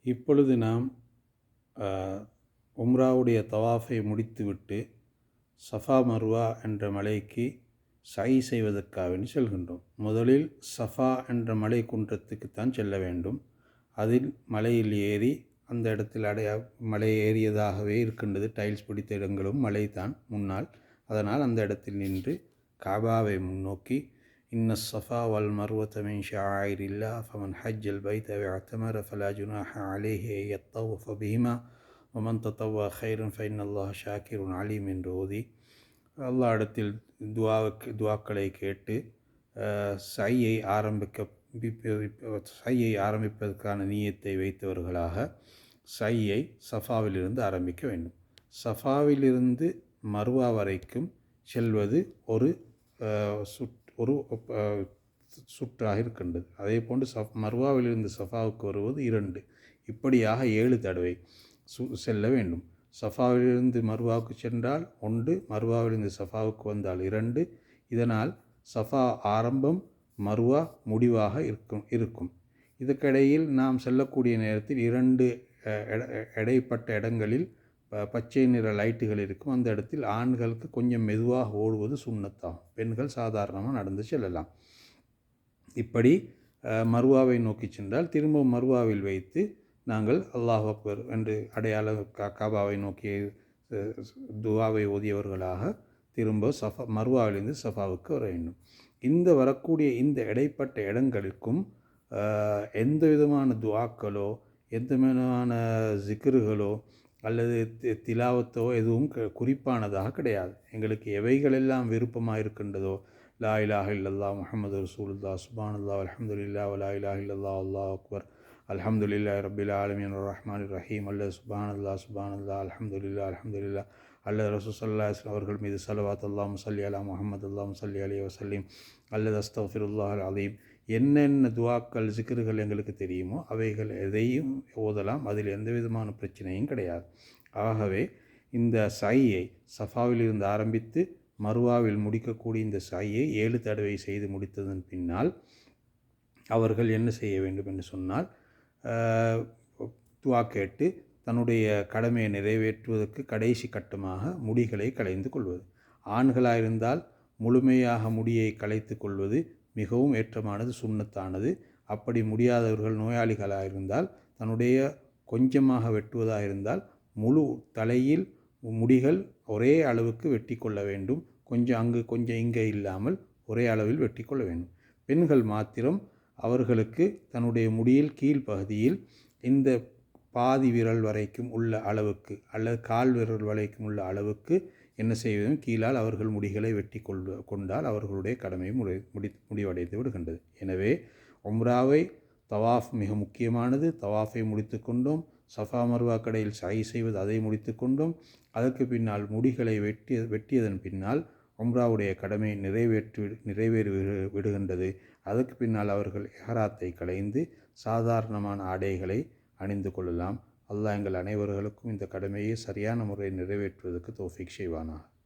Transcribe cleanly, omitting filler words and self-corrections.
இப்பொழுது நாம் உம்ராவுடைய தவாஃபை முடித்துவிட்டு சஃபா மர்வா என்ற மலைக்கு சயி செய்வதற்காக செல்கின்றோம். முதலில் சஃபா என்ற மலை குன்றத்துக்குத்தான் செல்ல வேண்டும். அதில் மலையில் ஏறி அந்த இடத்தில் மலை ஏறியதாகவே இருக்கின்றது. டைல்ஸ் பிடித்த இடங்களும் மலை தான் முன்னால். அதனால் அந்த இடத்தில் நின்று காபாவை முன்னோக்கி இன்ன ஸஃபா வல் மர்வத மின் ஷஆயிரில்லாஹ் ஃபமன் ஹஜ்ஜல் பைத வஅதமர ஃபலா ஜுனாஹ அலைஹி அன் யத்தவஃப பிஹிமா வமன் தத்தவ்வா கைரன் ஃபைன்னல்லாஹ ஷாக்கிருன் அலீம் என்று ஓதி அல்லாஹ் இடத்தில் துவாக்களை கேட்டு சையை ஆரம்பிப்பதற்கான நியத்தை வைத்தவர்களாக சையை சஃபாவிலிருந்து ஆரம்பிக்க வேண்டும். சஃபாவிலிருந்து மர்வா வரைக்கும் செல்வது ஒரு சுற்றாக இருக்கின்றது. அதே போன்று மர்வாவிலிருந்து சஃபாவுக்கு வருவது 2, இப்படியாக 7 தடவை செல்ல வேண்டும். சஃபாவிலிருந்து மர்வாவுக்கு சென்றால் 1, மர்வாவிலிருந்து சஃபாவுக்கு வந்தால் 2. இதனால் சஃபா ஆரம்பம், மர்வா முடிவாக இருக்கும். இதுக்கிடையில் நாம் செல்லக்கூடிய நேரத்தில் 2 இடைப்பட்ட இடங்களில் பச்சை நிற லைட்டுகள் இருக்கும். அந்த இடத்தில் ஆண்களுக்கு கொஞ்சம் மெதுவாக ஓடுவது சுன்னத்தாகும். பெண்கள் சாதாரணமாக நடந்து செல்லலாம். இப்படி மர்வாவை நோக்கி சென்றால் திரும்ப மர்வாவில் வைத்து நாங்கள் அல்லாஹ் அக்பர் என்று அடையாள காபாவை நோக்கி துவாவை ஓதியவர்களாக திரும்ப மர்வாவிலிருந்து சஃபாவுக்கு வர வேண்டும். இந்த வரக்கூடிய இந்த இடைப்பட்ட இடங்களுக்கும் எந்த விதமான துவாக்களோ எந்த விதமான ஜிக்ருகளோ அல்லது திலாவத்தோ எதுவும் குறிப்பானதாக கிடையாது. எங்களுக்கு எவைகளெல்லாம் விருப்பமாக இருக்கின்றதோ, லா இலாஹ இல்லல்லாஹ் முஹம்மது ரசூலுல்லாஹ் சுப்ஹானல்லாஹ் அல்ஹம்துலில்லாஹ் வலா இலாஹ இல்லல்லாஹ் அல்லாஹ் அக்பர் அல்ஹம்துலில்லாஹி ரப்பில் ஆலமீன் ரஹ்மானிர் ரஹீம் அல்லது சுப்ஹானல்லாஹ் அல்ஹம்துலில்லாஹ் அல்லது ரசூல் ஸல்லல்லாஹு அலைஹி வஸல்லம் அவர்கள் மீது ஸலவாத் அல்லாஹும்ம ஸல்லி அலா முஹம்மது அல்லாஹும்ம ஸல்லி அலைஹி வஸல்லிம் அல்லது அஸ்தக்ஃபிருல்லாஹல் அலீம். என்னென்ன துவாக்கள் ஜிக்ருகள் எங்களுக்கு தெரியுமோ அவைகள் எதையும் ஓதலாம். அதில் எந்த விதமான பிரச்சனையும் கிடையாது. ஆகவே இந்த சையை சஃபாவிலிருந்து ஆரம்பித்து மர்வாவில் முடிக்கக்கூடிய இந்த சையை 7 தடவை செய்து முடித்ததன் பின்னால் அவர்கள் என்ன செய்ய வேண்டும் என்று சொன்னால், துவா கேட்டு தன்னுடைய கடமையை நிறைவேற்றுவதற்கு கடைசி கட்டமாக முடிகளை களைந்து கொள்வது. ஆண்களாக இருந்தால் முழுமையாக முடியை களைத்து கொள்வது மிகவும் ஏற்றமானது, சுன்னத்தானது. அப்படி முடியாதவர்கள் நோயாளிகளாக இருந்தால் தன்னுடைய கொஞ்சமாக வெட்டுவதாக இருந்தால் முழு தலையில் முடிகள் ஒரே அளவுக்கு வெட்டி கொள்ள வேண்டும். கொஞ்சம் அங்கு கொஞ்சம் இங்கே இல்லாமல் ஒரே அளவில் வெட்டி கொள்ள வேண்டும். பெண்கள் மாத்திரம் அவர்களுக்கு தன்னுடைய முடியில் கீழ்ப்பகுதியில் இந்த பாதி விரல் வரைக்கும் உள்ள அளவுக்கு அல்லது கால் விரல் வரைக்கும் உள்ள அளவுக்கு என்ன செய்வதும் கீழால் அவர்கள் முடிகளை வெட்டி கொண்டால் அவர்களுடைய கடமை முடிவடைந்து விடுகின்றது. எனவே உம்ராவை தவாஃப் மிக முக்கியமானது. தவாஃபை முடித்து கொண்டோம். சஃபா மர்வா கடையில் சை செய்வது அதை முடித்து கொண்டோம். அதற்கு பின்னால் முடிகளை வெட்டியதன் பின்னால் உம்ராவுடைய கடமை நிறைவேறி விடுகின்றது. அதற்கு பின்னால் அவர்கள் இஹ்ராத்தை களைந்து சாதாரணமான ஆடைகளை அணிந்து கொள்ளலாம். அல்லாஹ் எங்கள் அனைவர்களுக்கும் இந்த கடமையை சரியான முறையில் நிறைவேற்றுவதற்கு தௌஃபீக் செய்வானாக.